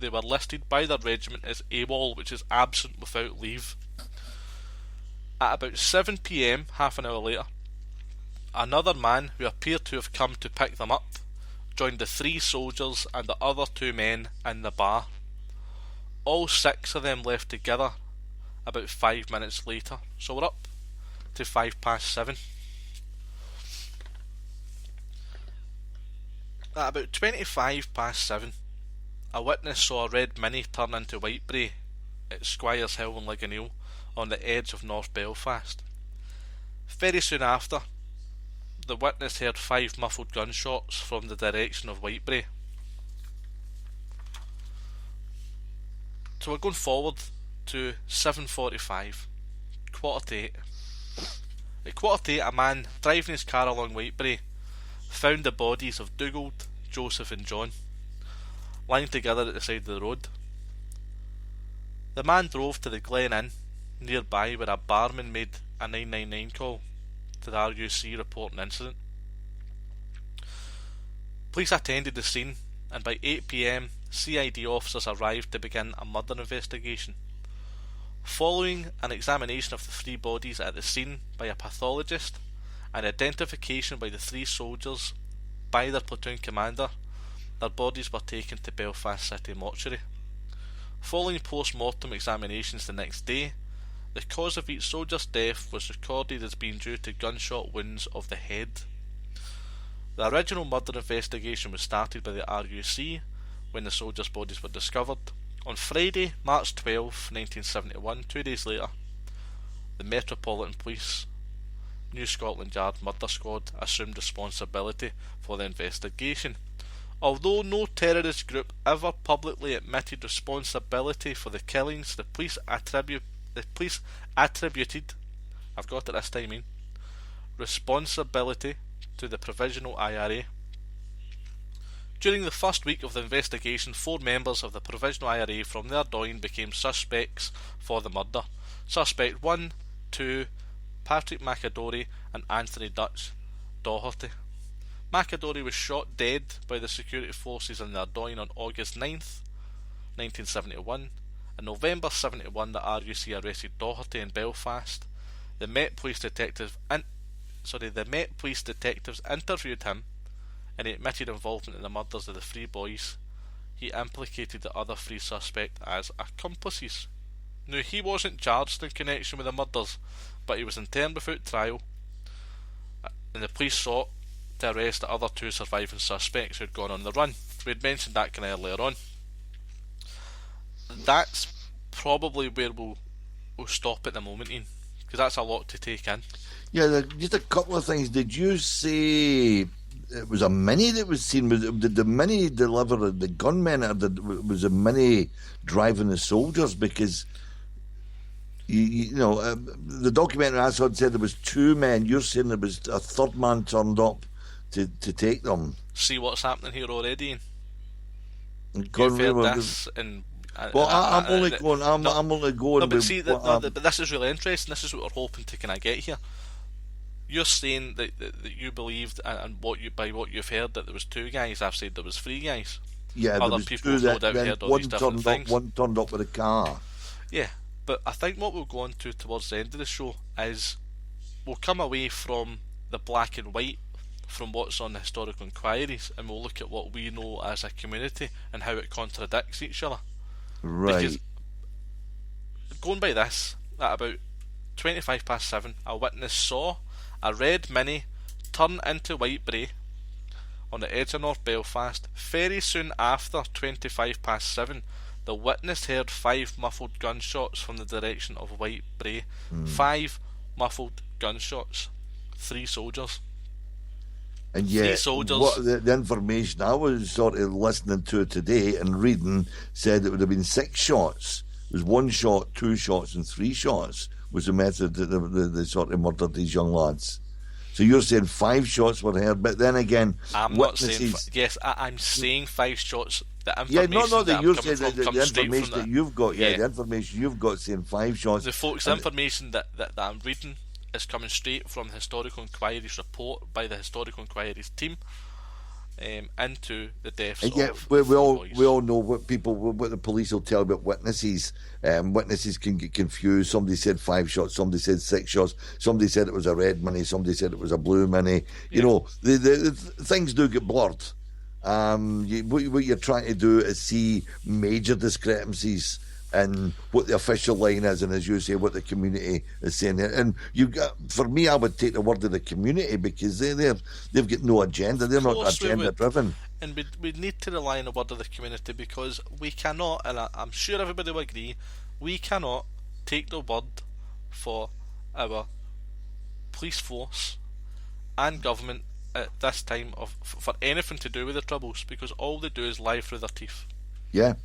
they were listed by their regiment as AWOL, which is absent without leave. At about 7 PM, half an hour later, another man who appeared to have come to pick them up joined the 3 soldiers and the other 2 men in the bar. All 6 of them left together about 5 minutes later, so we're up to 7:05. At about 7:25, a witness saw a red Mini turn into Whitebray at Squires Hill in Ligoniel on the edge of North Belfast. Very soon after, the witness heard 5 muffled gunshots from the direction of Whitebray. So we're going forward to 7:45, 7:45. At 7:45, a man driving his car along Whitebray found the bodies of Dugald, Joseph and John lying together at the side of the road. The man drove to the Glen Inn nearby, where a barman made a 999 call to the RUC reporting the incident. Police attended the scene, and by 8 PM CID officers arrived to begin a murder investigation. Following an examination of the 3 bodies at the scene by a pathologist and identification by the 3 soldiers by their platoon commander, their bodies were taken to Belfast City Mortuary. Following post-mortem examinations the next day, the cause of each soldier's death was recorded as being due to gunshot wounds of the head. The original murder investigation was started by the RUC when the soldiers' bodies were discovered. On Friday, March 12, 1971, 2 days later, the Metropolitan Police New Scotland Yard Murder Squad assumed responsibility for the investigation. Although no terrorist group ever publicly admitted responsibility for the killings, the police attributed, I've got it this time, responsibility to the Provisional IRA. During the first week of the investigation, 4 members of the Provisional IRA from their Ardoyne became suspects for the murder. Suspect 1, 2, Patrick McAdory and Anthony Dutch Doherty. McAdory was shot dead by the security forces in the Ardoyne on August 9th, 1971. In November 71, the RUC arrested Doherty in Belfast. The Met Police detectives interviewed him, and he admitted involvement in the murders of the 3 boys. He implicated the other 3 suspects as accomplices. Now, he wasn't charged in connection with the murders, but he was interned without trial, and the police sought to arrest the other 2 surviving suspects who had gone on the run. We had mentioned that kind of earlier on. That's probably where we'll stop at the moment, Ian, because that's a lot to take in. Yeah, just a couple of things. Did you say it was a Mini that was seen? Did the Mini deliver the gunmen, or was a Mini driving the soldiers? Because the documentary I saw said there was 2 men. You're saying there was a 3rd man turned up to take them. See what's happening here already, Ian. You've heard this, and I'm only going. No, but see, but this is really interesting. This is what we're hoping to kind of get here. You're saying that you believed, and by what you've heard, that there was 2 guys. I've said there was 3 guys. Yeah, other people no doubt heard all these different things. One turned up with a car. Yeah, but I think what we'll go on to towards the end of the show is we'll come away from the black and white, from what's on the historical inquiries, and we'll look at what we know as a community and how it contradicts each other. Right. Because going by this, at about 7:25, a witness saw a red Mini turn into Whitebray on the edge of North Belfast. Very soon after 7:25, the witness heard 5 muffled gunshots from the direction of Whitebray. 5 muffled gunshots. 3 soldiers. And yet, the information I was sort of listening to today and reading said it would have been 6 shots. It was 1 shot, 2 shots, and 3 shots was the method that they sort of murdered these young lads. So you're saying 5 shots were heard, but then again, I'm witnesses... not saying... Yes, I'm saying 5 shots. The information you're saying the information that you've got, the information you've got saying 5 shots. The folks, the information that I'm reading is coming straight from the Historical Enquiries report by the Historical Enquiries team, into the deaths and yet of we boys. all know what the police will tell about witnesses. Witnesses can get confused. Somebody said 5 shots, somebody said 6 shots, somebody said it was a red mini, somebody said it was a blue mini. You know, the things do get blurred. What you're trying to do is see major discrepancies in what the official line is, and as you say, what the community is saying. And for me, I would take the word of the community, because they've got no agenda. They're not agenda driven. And we need to rely on the word of the community, because we cannot, and I'm sure everybody will agree, we cannot take the word for our police force and government at this time for anything to do with the Troubles, because all they do is lie through their teeth. Yeah.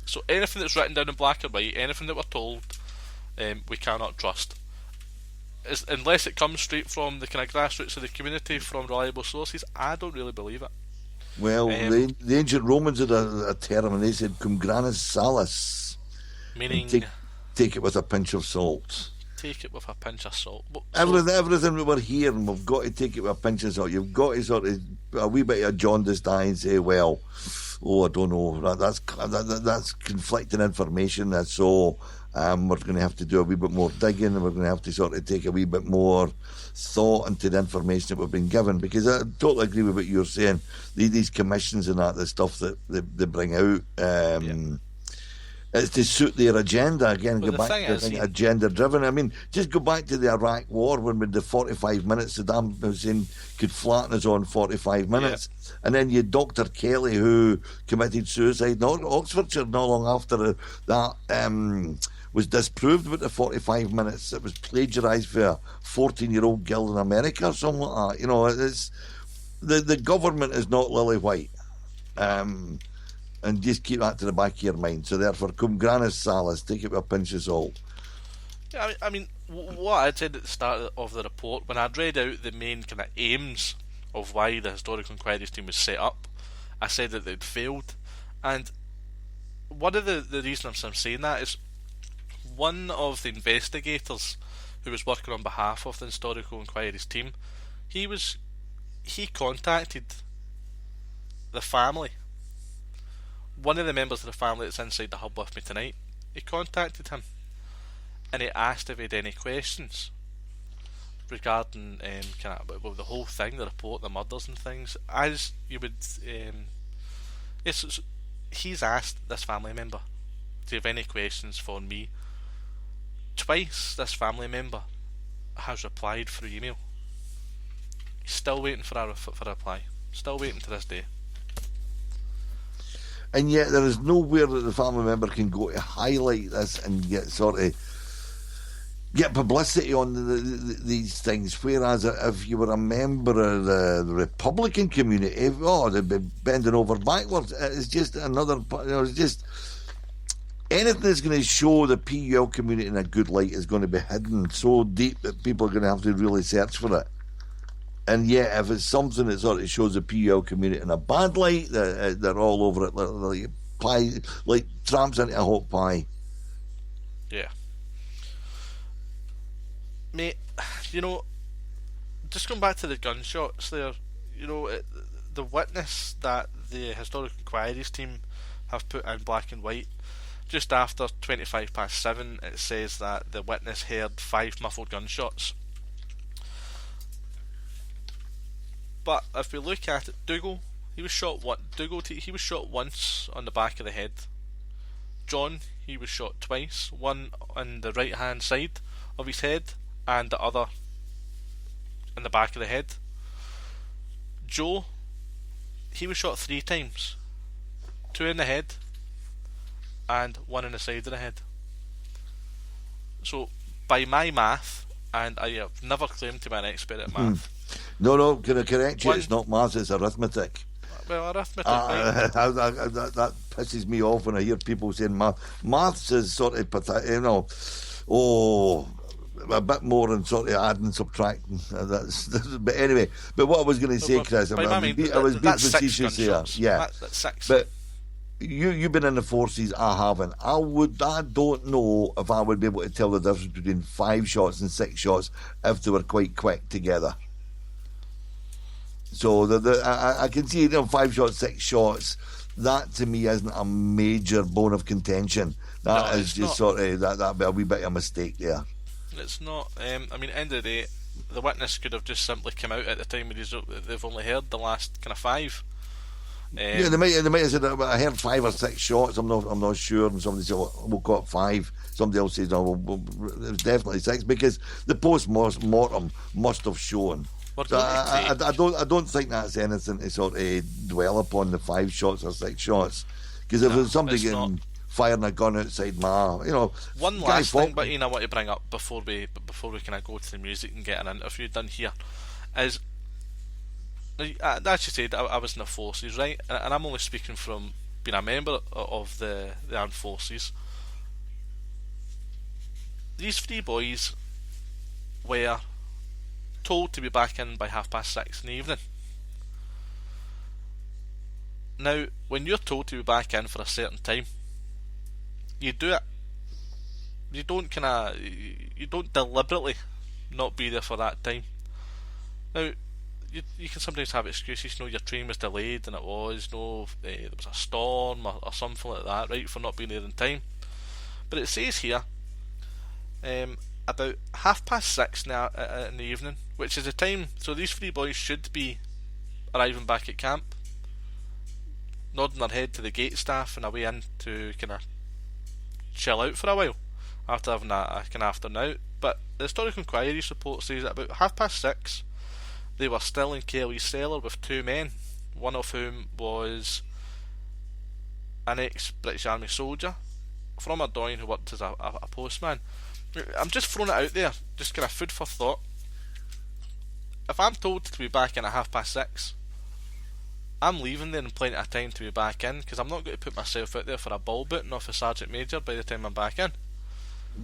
So anything that's written down in black and white, anything that we're told, we cannot trust. Unless it comes straight from the kind of grassroots of the community, from reliable sources, I don't really believe it. Well, the ancient Romans had a term, and they said cum granis salis, meaning take it with a pinch of salt. Take it with a pinch of salt. Everything we were hearing, we've got to take it with a pinch of salt. You've got to sort of a wee bit of jaundiced eye and say, well, I don't know, that's conflicting information. So we're going to have to do a wee bit more digging, and we're going to have to sort of take a wee bit more thought into the information that we've been given. Because I totally agree with what you're saying. These commissions and the stuff that they bring out, it's to suit their agenda. Again, go back to the thing, agenda driven. I mean, just go back to the Iraq War, when with the 45 minutes, Saddam Hussein could flatten us on 45 minutes. Yeah. And then you had Dr. Kelly, who committed suicide in Oxfordshire not long after that was disproved with the 45 minutes. It was plagiarised for a 14-year-old girl in America or something like that. You know, it's the government is not lily white. And just keep that to the back of your mind. So therefore, cum granis salis, take it with a pinch of salt. Yeah, I mean, what I said at the start of the report, when I'd read out the main kind of aims of why the Historical Enquiries team was set up, I said that they'd failed. And one of the reasons I'm saying that is, one of the investigators who was working on behalf of the Historical Enquiries team, he contacted the family. One of the members of the family that's inside the hub with me tonight, he contacted him, and he asked if he had any questions regarding kind of the whole thing, the report, the murders and things. As you would, he's asked this family member, do you have any questions for me? Twice this family member has replied through email. He's still waiting for a reply. Still waiting to this day. And yet there is nowhere that the family member can go to highlight this and get publicity on these things. Whereas if you were a member of the Republican community, they'd be bending over backwards. It's just another, it's just anything that's going to show the PUL community in a good light is going to be hidden so deep that people are going to have to really search for it. And yet, if it's something that sort of shows the PUL community in a bad light, they're all over it like pie, like tramps into a hot pie. Yeah. Mate, just going back to the gunshots there, the witness that the Historical Enquiries team have put in black and white, just after 7:25, it says that the witness heard 5 muffled gunshots. But if we look at it, Dougal, he was shot once on the back of the head. John, he was shot twice, one on the right hand side of his head and the other in the back of the head. Joe, he was shot 3 times, 2 in the head and 1 in the side of the head. So by my math, and I have never claimed to be an expert at math. No, can I correct you? It's not maths, it's arithmetic. Well, arithmetic. That pisses me off when I hear people saying math. Maths is sort of, a bit more than sort of adding, subtracting. But anyway, what I was going to say, Chris, I was being facetious here. Yeah, that's 6. But you've been in the forces, I haven't. I don't know if I would be able to tell the difference between 5 shots and 6 shots if they were quite quick together. So I can see 5 shots, 6 shots. That to me isn't a major bone of contention. That is just sort of that be a wee bit of a mistake there. It's not. End of the day, the witness could have just simply come out at the time they've only heard the last kind of 5. They might have said, I heard 5 or 6 shots. I'm not sure. And somebody said, we'll call it 5. Somebody else says, no, it was definitely 6 because the post-mortem must have shown. So I don't think that's anything to sort of dwell upon, the 5 shots or 6 shots, because if there's somebody getting firing a gun outside One last thing, but I want to bring up before we kind of go to the music and get an interview done here is, as you said, I was in the forces, right? And I'm only speaking from being a member of the armed forces. These 3 boys were told to be back in by 6:30 in the evening. Now, when you're told to be back in for a certain time, you do it. You don't deliberately not be there for that time. Now, you can sometimes have excuses. Your train was delayed, and it was there was a storm or something like that, right, for not being there in time. But it says here, about 6:30 now in the evening, which is the time. So these 3 boys should be arriving back at camp, nodding their head to the gate staff and away in to kind of chill out for a while after having a kind of afternoon out. But the Historical Enquiry Report says that about 6:30 they were still in Kelly's cellar with 2 men, one of whom was an ex-British Army soldier from Ardoyne who worked as a postman. I'm just throwing it out there, just kind of food for thought. If I'm told to be back in at 6:30, I'm leaving there in plenty of time to be back in, because I'm not going to put myself out there for a ball booting off a sergeant major by the time I'm back in.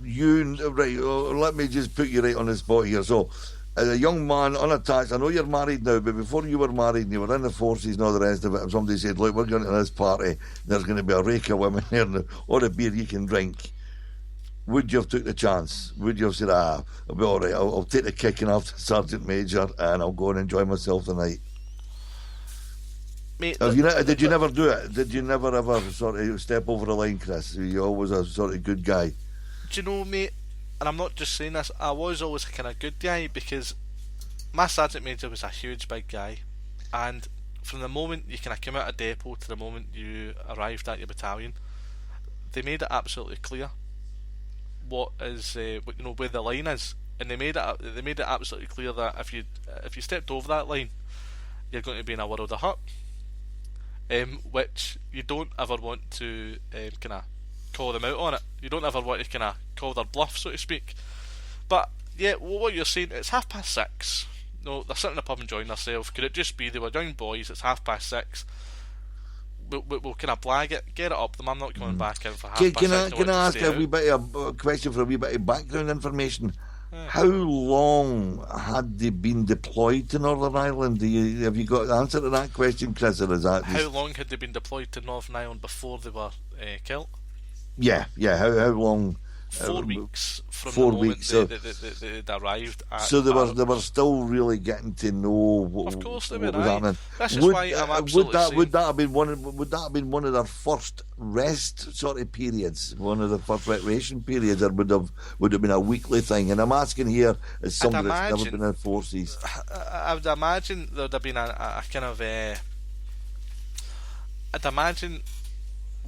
Let me just put you right on the spot here. So, as a young man unattached, I know you're married now, but before you were married and you were in the forces and all the rest of it, if somebody said, look, we're going to this party, there's going to be a rake of women there and all the beer you can drink, would you have took the chance? Would you have said, I'll be alright, I'll take the kicking after Sergeant Major and I'll go and enjoy myself tonight? Mate, did you never do it? Did you never ever sort of step over the line, Chris? You're always a sort of good guy. Do you know, mate, and I'm not just saying this, I was always a kind of good guy, because my Sergeant Major was a huge big guy, and from the moment you kind of came out of depot to the moment you arrived at your battalion, they made it absolutely clear what is where the line is, and they made it absolutely clear that if you stepped over that line, you're going to be in a world of hurt, which you don't ever want to kind of call them out on it. You don't ever want to kind of call their bluff, so to speak. But yeah, what you're saying, it's 6:30. No, they're sitting in a pub enjoying themselves. Could it just be they were young boys? It's 6:30. We'll kind of blag it, get it up them. I'm not coming back in for 6:30. Can I ask a wee bit of a question for a wee bit of background information? How long had they been deployed to Northern Ireland? Have you got the answer to that question, Chris, or is that how long had they been deployed to Northern Ireland before they were killed? Yeah. How long? 4 weeks from 4 the moment weeks, so they'd arrived at so they were still really getting to know what was happening. This is why I'm absolutely would that have been one of their first rest sort of periods, one of the first recreation periods, or would have been a weekly thing? And I'm asking here as somebody that's never been in forces. I would imagine there would have been a kind of I'd imagine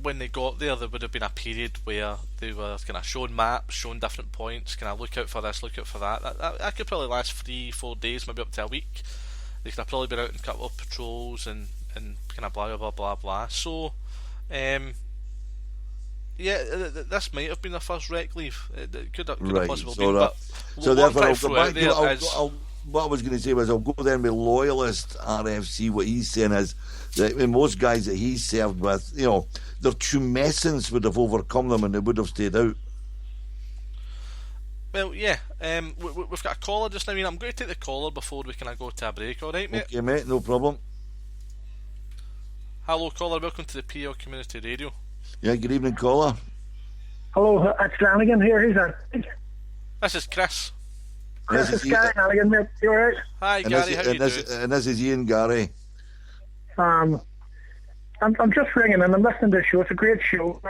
when they got there would have been a period where they were kind of showing maps, showing different points, kind of look out for this, look out for that. That could probably last 3-4 days, maybe up to a week. They could have probably been out in a couple of patrols and kind of blah blah blah blah. So, this might have been the first rec leave. It could have possibly been. But so therefore, I'll go back to what I was going to say was I'll go there with loyalist RFC. What he's saying is that most guys that he's served with, their tumescence would have overcome them and they would have stayed out. Well, yeah. We've got a caller just now. I'm going to take the caller before we can go to a break. All right, mate? Okay, mate. No problem. Hello, caller. Welcome to the PL Community Radio. Yeah, good evening, caller. Hello, it's Flanagan here. Who's that? This is Chris. Chris, it's Gary Halligan, mate. You alright? Hi, Gary, how you doing? And this is Ian, Gary. I'm just ringing and I'm listening to the show. It's a great show.